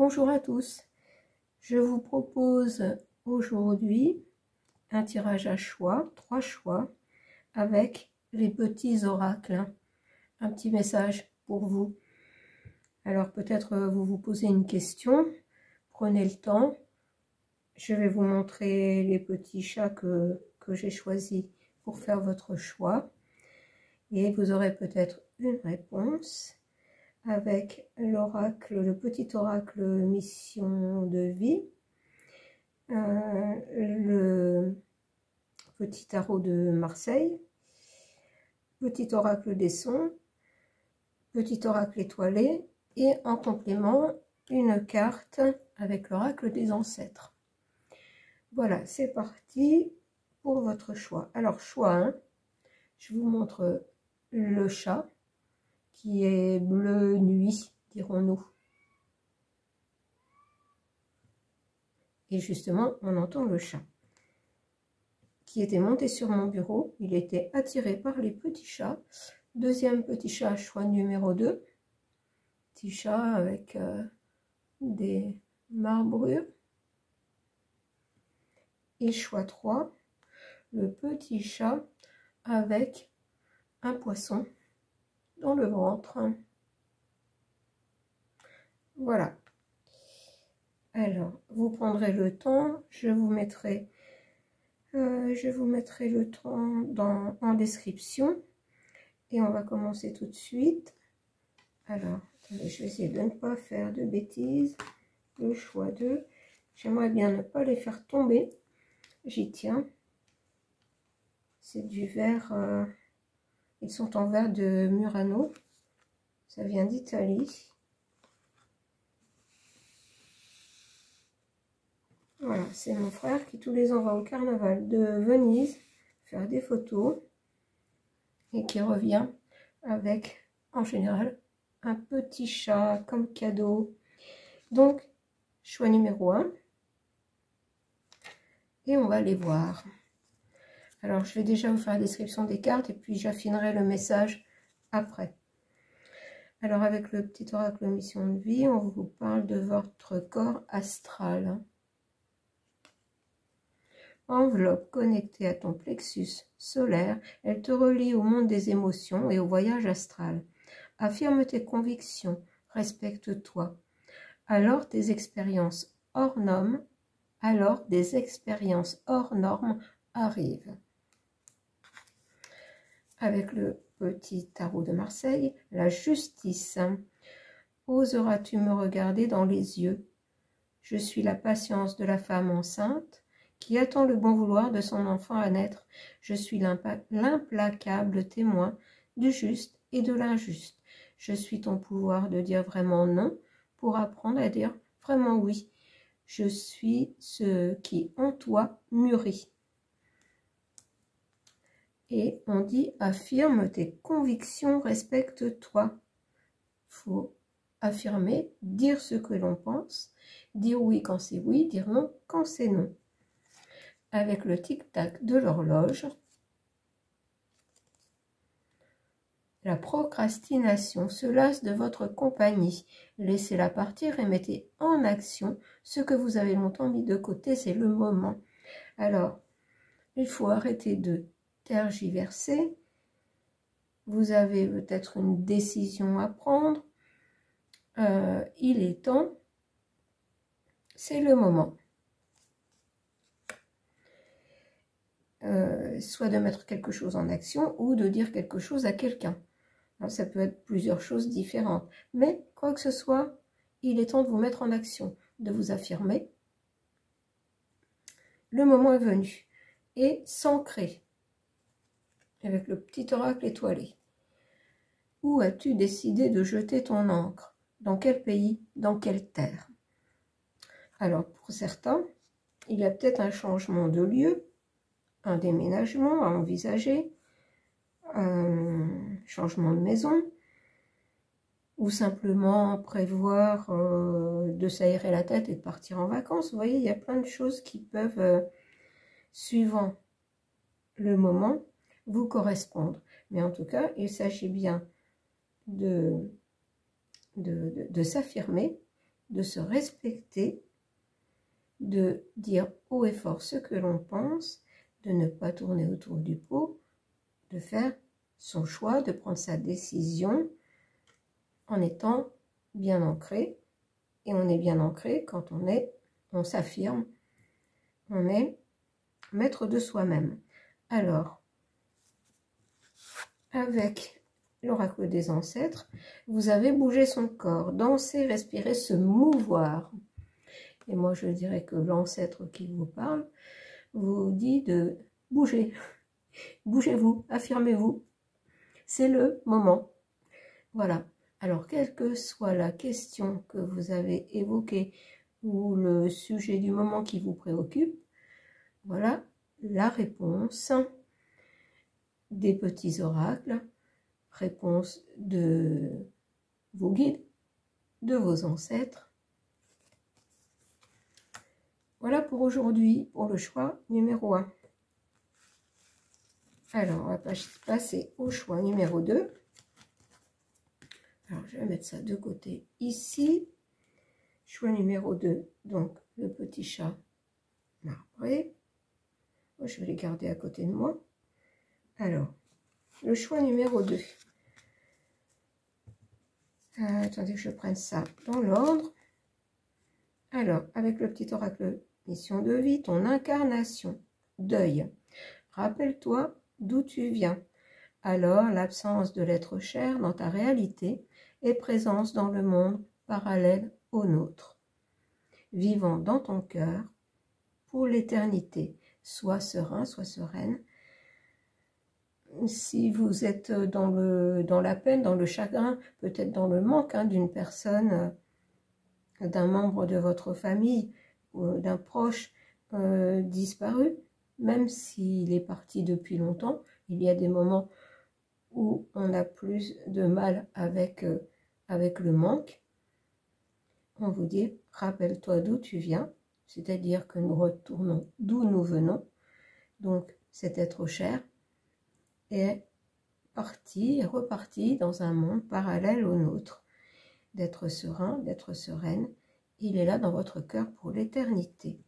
Bonjour à tous, je vous propose aujourd'hui un tirage à choix, 3 choix, avec les petits oracles. Un petit message pour vous. Alors peut-être vous vous posez une question, prenez le temps. Je vais vous montrer les petits chats que j'ai choisis pour faire votre choix. Et vous aurez peut-être une réponse avec l'oracle, le petit oracle mission de vie, le petit tarot de Marseille, petit oracle des sons, petit oracle étoilé et en complément une carte avec l'oracle des ancêtres. Voilà, c'est parti pour votre choix. Alors choix 1, je vous montre le chat qui est bleu nuit, dirons-nous. Et justement, on entend le chat qui était monté sur mon bureau. Il était attiré par les petits chats. Deuxième petit chat, choix numéro 2. Petit chat avec des marbrures. Et choix 3, le petit chat avec un poisson dans le ventre. Voilà. Alors, vous prendrez le temps, je vous mettrai le temps en description. Et on va commencer tout de suite. Alors, attendez, je vais essayer de ne pas faire de bêtises. Le choix 2. J'aimerais bien ne pas les faire tomber. J'y tiens. C'est du verre. Ils sont en verre de Murano. Ça vient d'Italie. Voilà, c'est mon frère qui tous les ans va au carnaval de Venise faire des photos et qui revient avec, en général, un petit chat comme cadeau. Donc, choix numéro 1. Et on va aller voir. Alors, je vais déjà vous faire la description des cartes et puis j'affinerai le message après. Alors, avec le petit oracle mission de vie, on vous parle de votre corps astral. Enveloppe connectée à ton plexus solaire, elle te relie au monde des émotions et au voyage astral. Affirme tes convictions, respecte-toi. Alors des expériences hors normes arrivent. Avec le petit tarot de Marseille, la justice. Oseras-tu me regarder dans les yeux? Je suis la patience de la femme enceinte qui attend le bon vouloir de son enfant à naître. Je suis l'implacable témoin du juste et de l'injuste. Je suis ton pouvoir de dire vraiment non pour apprendre à dire vraiment oui. Je suis ce qui en toi mûrit. Et on dit affirme tes convictions, respecte-toi. Faut affirmer, dire ce que l'on pense, dire oui quand c'est oui, dire non quand c'est non. Avec le tic-tac de l'horloge, la procrastination se lasse de votre compagnie. Laissez-la partir et mettez en action ce que vous avez longtemps mis de côté, c'est le moment. Alors, il faut arrêter de tergiverser. Vous avez peut-être une décision à prendre. Il est temps. C'est le moment. Soit de mettre quelque chose en action ou de dire quelque chose à quelqu'un. Ça peut être plusieurs choses différentes. Mais, quoi que ce soit, il est temps de vous mettre en action, de vous affirmer. Le moment est venu. Et s'ancrer. Avec le petit oracle étoilé. Où as-tu décidé de jeter ton encre? Dans quel pays? Dans quelle terre? Alors, pour certains, il y a peut-être un changement de lieu, un déménagement à envisager, un changement de maison, ou simplement prévoir de s'aérer la tête et de partir en vacances. Vous voyez, il y a plein de choses qui peuvent, suivant le moment, vous correspondre. Mais en tout cas, il s'agit bien de s'affirmer, de se respecter, de dire haut et fort ce que l'on pense, de ne pas tourner autour du pot, de faire son choix, de prendre sa décision en étant bien ancré. Et on est bien ancré quand on s'affirme, on est maître de soi-même. Alors, avec l'oracle des ancêtres, vous avez bougé son corps, danser, respirer, se mouvoir. Et moi, je dirais que l'ancêtre qui vous parle vous dit de bouger. Bougez-vous, affirmez-vous. C'est le moment. Voilà. Alors, quelle que soit la question que vous avez évoquée ou le sujet du moment qui vous préoccupe, voilà la réponse des petits oracles, réponse de vos guides, de vos ancêtres. Voilà pour aujourd'hui, pour le choix numéro 1. Alors, on va passer au choix numéro 2. Alors, je vais mettre ça de côté ici. Choix numéro 2, donc le petit chat marbré. Je vais les garder à côté de moi. Alors, le choix numéro 2. Attendez que je prenne ça dans l'ordre. Alors, avec le petit oracle mission de vie, ton incarnation, deuil. Rappelle-toi d'où tu viens. Alors, l'absence de l'être cher dans ta réalité est présence dans le monde parallèle au nôtre, vivant dans ton cœur pour l'éternité. Sois serein, sois sereine. Si vous êtes dans la peine, dans le chagrin, peut-être dans le manque d'une personne, d'un membre de votre famille, ou d'un proche disparu, même s'il est parti depuis longtemps, il y a des moments où on a plus de mal avec le manque. On vous dit, rappelle-toi d'où tu viens, c'est-à-dire que nous retournons d'où nous venons. Donc cet être cher est reparti dans un monde parallèle au nôtre. D'être serein, d'être sereine, il est là dans votre cœur pour l'éternité.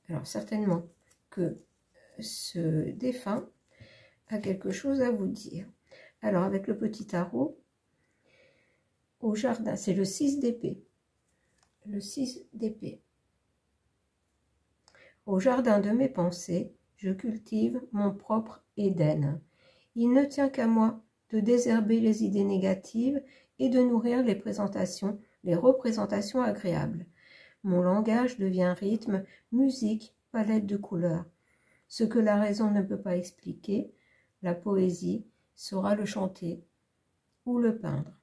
Alors certainement que ce défunt a quelque chose à vous dire. Alors avec le petit tarot, au jardin, c'est le 6 d'épée. Le 6 d'épée. Au jardin de mes pensées, je cultive mon propre Éden. Il ne tient qu'à moi de désherber les idées négatives et de nourrir les représentations agréables. Mon langage devient rythme, musique, palette de couleurs. Ce que la raison ne peut pas expliquer, la poésie saura le chanter ou le peindre.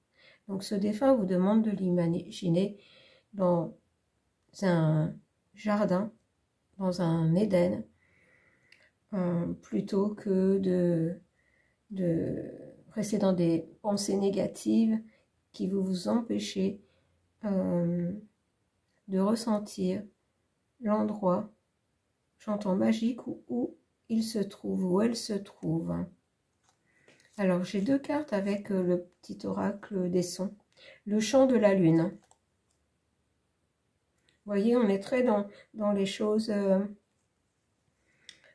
Donc ce défunt vous demande de l'imaginer dans un jardin, dans un Éden, plutôt que de rester dans des pensées négatives qui vous empêchez de ressentir l'endroit, j'entends magique, où il se trouve, où elle se trouve. Alors, j'ai 2 cartes avec le petit oracle des sons. Le chant de la lune. Vous voyez, on est très dans les choses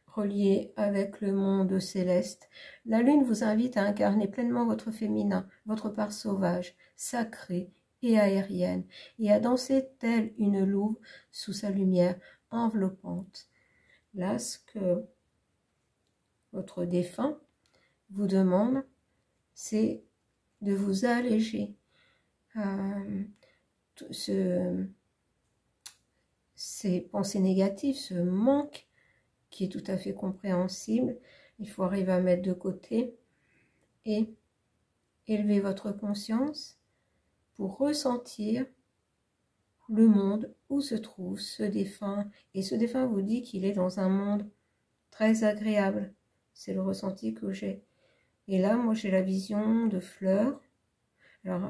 reliées avec le monde céleste. La lune vous invite à incarner pleinement votre féminin, votre part sauvage, sacrée et aérienne, et à danser telle une louve sous sa lumière enveloppante. Là, ce que votre défunt vous demande, c'est de vous alléger. Ces pensées négatives, ce manque qui est tout à fait compréhensible, il faut arriver à mettre de côté et élever votre conscience pour ressentir le monde où se trouve ce défunt. Et ce défunt vous dit qu'il est dans un monde très agréable. C'est le ressenti que j'ai. Et là, moi, j'ai la vision de fleurs. Alors,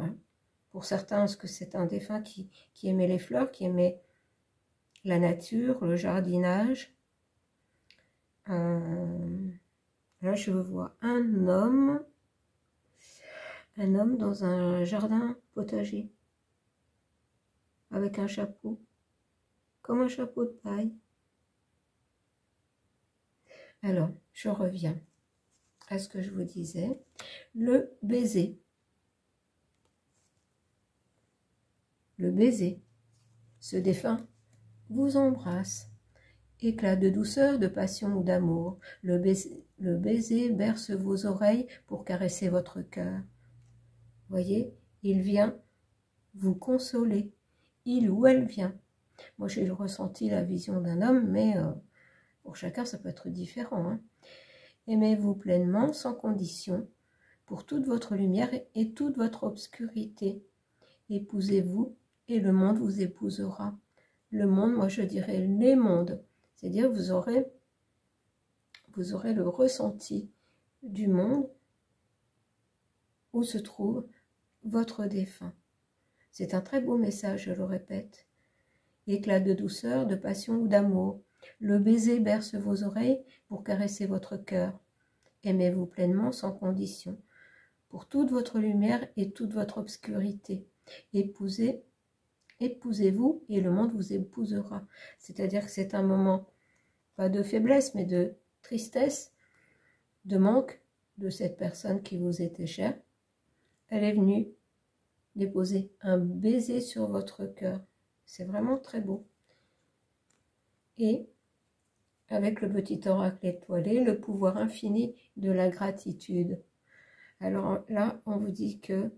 pour certains, est-ce que c'est un défunt qui aimait les fleurs, qui aimait la nature, le jardinage? Là, je vois un homme dans un jardin potager. avec un chapeau, comme un chapeau de paille. Alors, je reviens à ce que je vous disais. Le baiser. Le baiser. Ce défunt vous embrasse. Éclat de douceur, de passion ou d'amour. Le baiser berce vos oreilles pour caresser votre cœur. Voyez, il vient vous consoler. Il ou elle vient. Moi, j'ai ressenti la vision d'un homme, mais pour chacun, ça peut être différent. Hein. Aimez-vous pleinement, sans condition, pour toute votre lumière et toute votre obscurité. Épousez-vous, et le monde vous épousera. Le monde, moi je dirais les mondes. C'est-à-dire vous aurez le ressenti du monde où se trouve votre défunt. C'est un très beau message, je le répète. Éclat de douceur, de passion ou d'amour. Le baiser berce vos oreilles pour caresser votre cœur. Aimez-vous pleinement sans condition, pour toute votre lumière et toute votre obscurité. Épousez-vous et le monde vous épousera. C'est-à-dire que c'est un moment, pas de faiblesse, mais de tristesse, de manque de cette personne qui vous était chère. Elle est venue déposer un baiser sur votre cœur. C'est vraiment très beau. Et avec le petit oracle étoilé, le pouvoir infini de la gratitude. Alors là, on vous dit que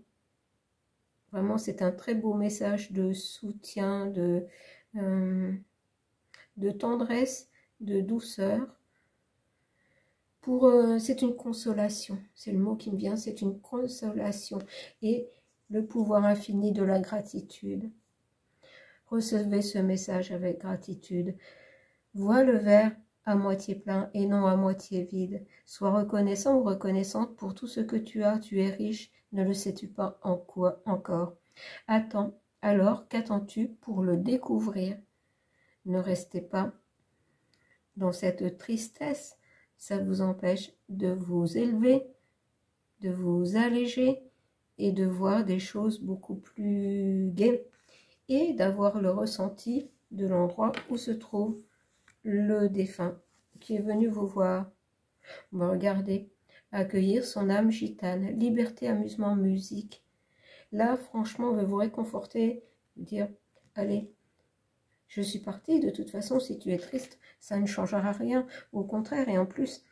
vraiment c'est un très beau message de soutien, de tendresse, de douceur. C'est une consolation, c'est le mot qui me vient, c'est une consolation. Et le pouvoir infini de la gratitude. Recevez ce message avec gratitude. Vois le verre à moitié plein et non à moitié vide. Sois reconnaissant ou reconnaissante pour tout ce que tu as. Tu es riche, ne le sais-tu pas en quoi encore? Attends, alors qu'attends-tu pour le découvrir? Ne restez pas dans cette tristesse. Ça vous empêche de vous élever, de vous alléger et de voir des choses beaucoup plus gaies et d'avoir le ressenti de l'endroit où se trouve le défunt qui est venu vous voir. Regardez, accueillir son âme gitane, liberté, amusement, musique. Là, franchement, on veut vous réconforter, dire, allez, je suis partie, de toute façon, si tu es triste, ça ne changera rien, au contraire, et en plus,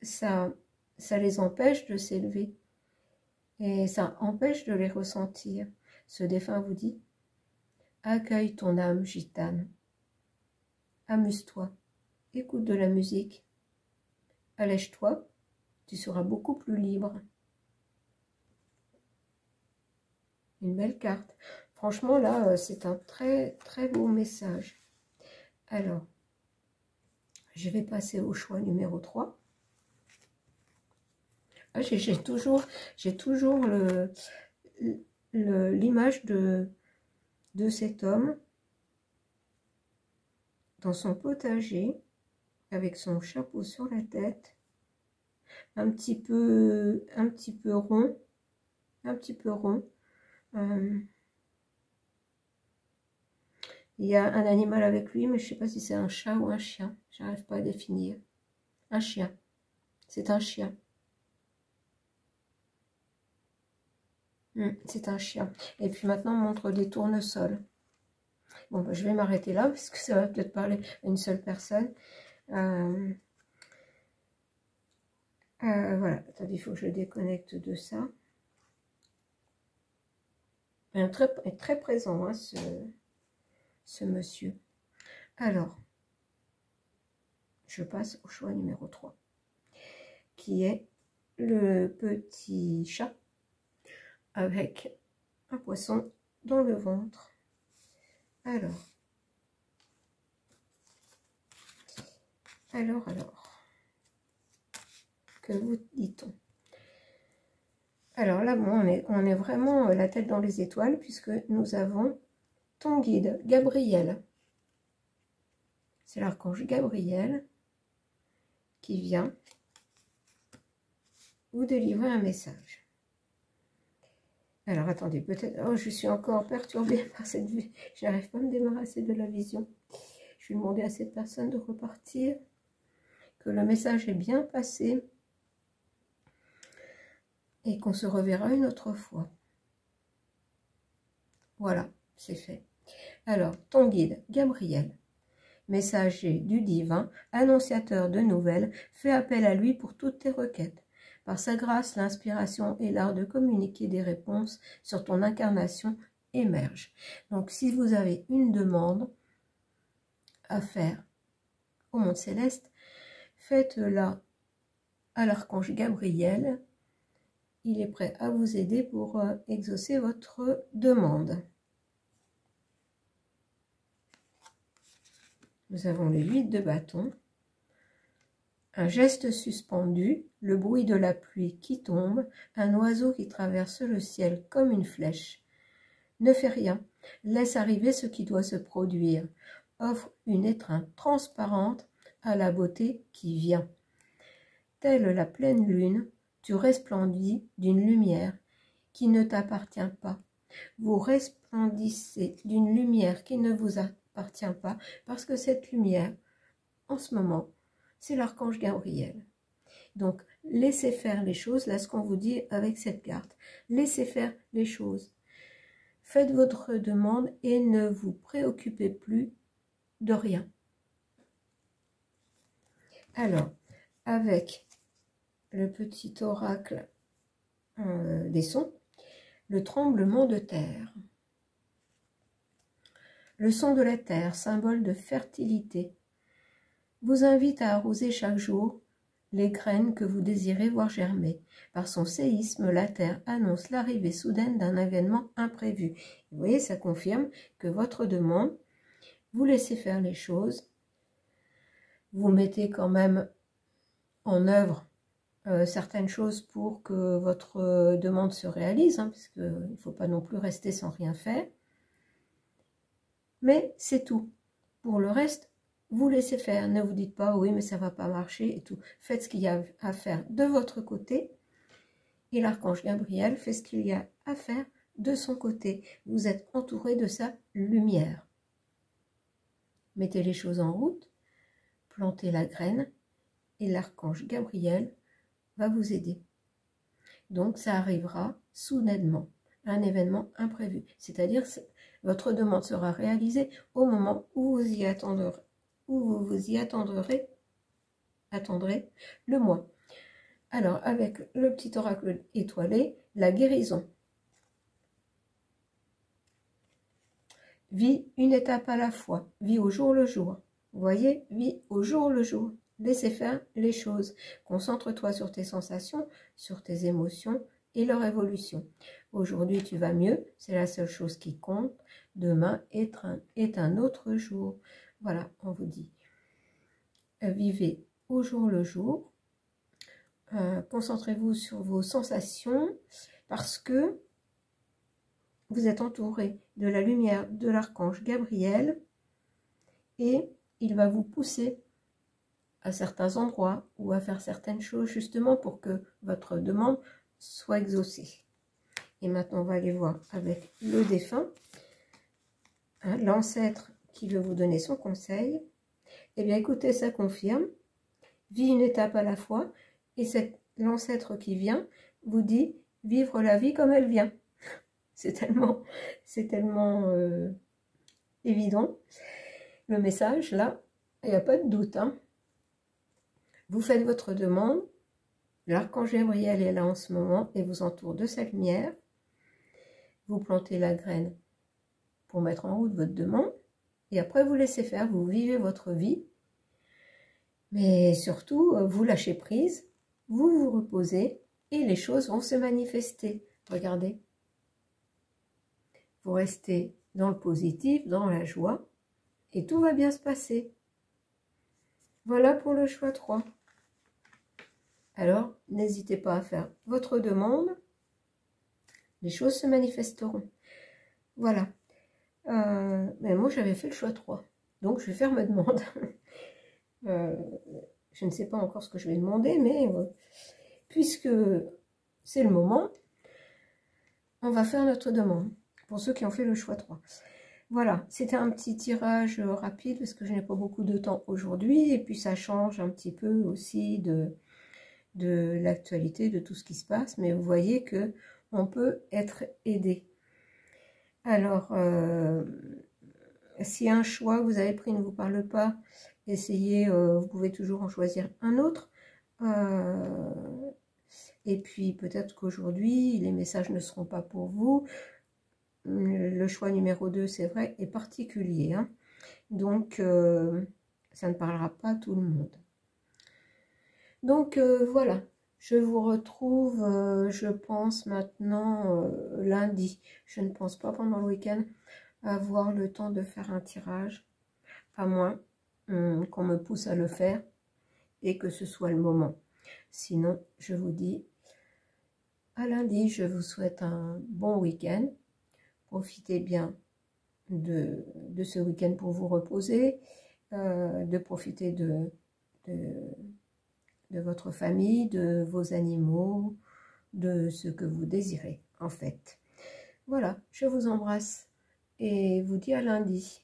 ça les empêche de s'élever, et ça empêche de les ressentir. Ce défunt vous dit, accueille ton âme gitane, amuse-toi, écoute de la musique, allège-toi, tu seras beaucoup plus libre. Une belle carte. Franchement, là, c'est un très, très beau message. Alors, je vais passer au choix numéro 3. Ah, j'ai toujours l'image de cet homme dans son potager, avec son chapeau sur la tête, un petit peu rond, il y a un animal avec lui, mais je ne sais pas si c'est un chat ou un chien. J'arrive pas à définir. Un chien. C'est un chien. C'est un chien. Et puis maintenant, on montre des tournesols. Bon, bah, je vais m'arrêter là, parce que ça va peut-être parler à une seule personne. Voilà. Attendez, il faut que je déconnecte de ça. Il est très présent, hein, ce monsieur. Alors, je passe au choix numéro 3, qui est le petit chat avec un poisson dans le ventre. Alors, que vous dit-on? Alors là, bon, on est vraiment la tête dans les étoiles, puisque nous avons ton guide, Gabriel. C'est l'archange Gabriel qui vient vous délivrer un message. Alors, attendez, peut-être... Oh, je suis encore perturbée par cette vue. Je n'arrive pas à me débarrasser de la vision. Je vais demander à cette personne de repartir, que le message est bien passé et qu'on se reverra une autre fois. Voilà, c'est fait. Alors, ton guide, Gabriel, messager du divin, annonciateur de nouvelles, fais appel à lui pour toutes tes requêtes. Par sa grâce, l'inspiration et l'art de communiquer des réponses sur ton incarnation émergent. Donc, si vous avez une demande à faire au monde céleste, faites-la à l'archange Gabriel. Il est prêt à vous aider pour exaucer votre demande. Nous avons le 8 de bâton, un geste suspendu, le bruit de la pluie qui tombe, un oiseau qui traverse le ciel comme une flèche. Ne fais rien, laisse arriver ce qui doit se produire. Offre une étreinte transparente à la beauté qui vient. Telle la pleine lune, tu resplendis d'une lumière qui ne t'appartient pas. Vous resplendissez d'une lumière qui ne vous appartient pas, parce que cette lumière, en ce moment, c'est l'archange Gabriel. Donc, laissez faire les choses, là ce qu'on vous dit avec cette carte. Laissez faire les choses. Faites votre demande et ne vous préoccupez plus de rien. Alors, avec le petit oracle des sons, le tremblement de terre. Le son de la terre, symbole de fertilité, vous invite à arroser chaque jour les graines que vous désirez voir germer. Par son séisme, la terre annonce l'arrivée soudaine d'un événement imprévu. Vous voyez, ça confirme que votre demande, vous laissez faire les choses, vous mettez quand même en œuvre certaines choses pour que votre demande se réalise, hein, parce qu'il ne faut pas non plus rester sans rien faire. Mais c'est tout. Pour le reste, vous laissez faire. Ne vous dites pas, oui, mais ça ne va pas marcher et tout. Faites ce qu'il y a à faire de votre côté. Et l'archange Gabriel fait ce qu'il y a à faire de son côté. Vous êtes entouré de sa lumière. Mettez les choses en route, plantez la graine et l'archange Gabriel va vous aider. Donc ça arrivera soudainement, un événement imprévu. C'est-à-dire votre demande sera réalisée au moment où vous y attendrez, attendrez le mois. Alors, avec le petit oracle étoilé, la guérison. Vis une étape à la fois, vis au jour le jour. Vous voyez, vis au jour le jour. Laissez faire les choses. Concentre-toi sur tes sensations, sur tes émotions et leur évolution. Aujourd'hui, tu vas mieux, c'est la seule chose qui compte. Demain est un autre jour. Voilà, on vous dit. Vivez au jour le jour. Concentrez-vous sur vos sensations parce que vous êtes entouré de la lumière de l'archange Gabriel et il va vous pousser à certains endroits ou à faire certaines choses justement pour que votre demande soit exaucée. Et maintenant, on va aller voir avec le défunt, hein, l'ancêtre qui veut vous donner son conseil. Eh bien, écoutez, ça confirme. Vis une étape à la fois. Et l'ancêtre qui vient vous dit vivre la vie comme elle vient. C'est tellement évident. Le message, là, il n'y a pas de doute. Hein. Vous faites votre demande. L'archange Gabriel est là en ce moment et vous entoure de sa lumière. Vous plantez la graine pour mettre en route votre demande. Et après, vous laissez faire. Vous vivez votre vie. Mais surtout, vous lâchez prise. Vous vous reposez et les choses vont se manifester. Regardez. Vous restez dans le positif, dans la joie et tout va bien se passer. Voilà pour le choix 3. Alors, n'hésitez pas à faire votre demande. Les choses se manifesteront. Voilà. Mais moi, j'avais fait le choix 3. Donc, je vais faire ma demande. Je ne sais pas encore ce que je vais demander, mais puisque c'est le moment, on va faire notre demande, pour ceux qui ont fait le choix 3. Voilà, c'était un petit tirage rapide, parce que je n'ai pas beaucoup de temps aujourd'hui, et puis ça change un petit peu aussi de l'actualité, de tout ce qui se passe, mais vous voyez que on peut être aidé. Alors, si un choix que vous avez pris ne vous parle pas, essayez, vous pouvez toujours en choisir un autre. Et puis peut-être qu'aujourd'hui, les messages ne seront pas pour vous. Le choix numéro 2, c'est vrai, est particulier. Hein. Donc, ça ne parlera pas à tout le monde. Donc, voilà. Je vous retrouve, je pense, maintenant, lundi. Je ne pense pas pendant le week-end avoir le temps de faire un tirage. À moins qu'on me pousse à le faire et que ce soit le moment. Sinon, je vous dis à lundi. Je vous souhaite un bon week-end. Profitez bien de ce week-end pour vous reposer, de profiter de votre famille, de vos animaux, de ce que vous désirez en fait. Voilà, je vous embrasse et vous dis à lundi.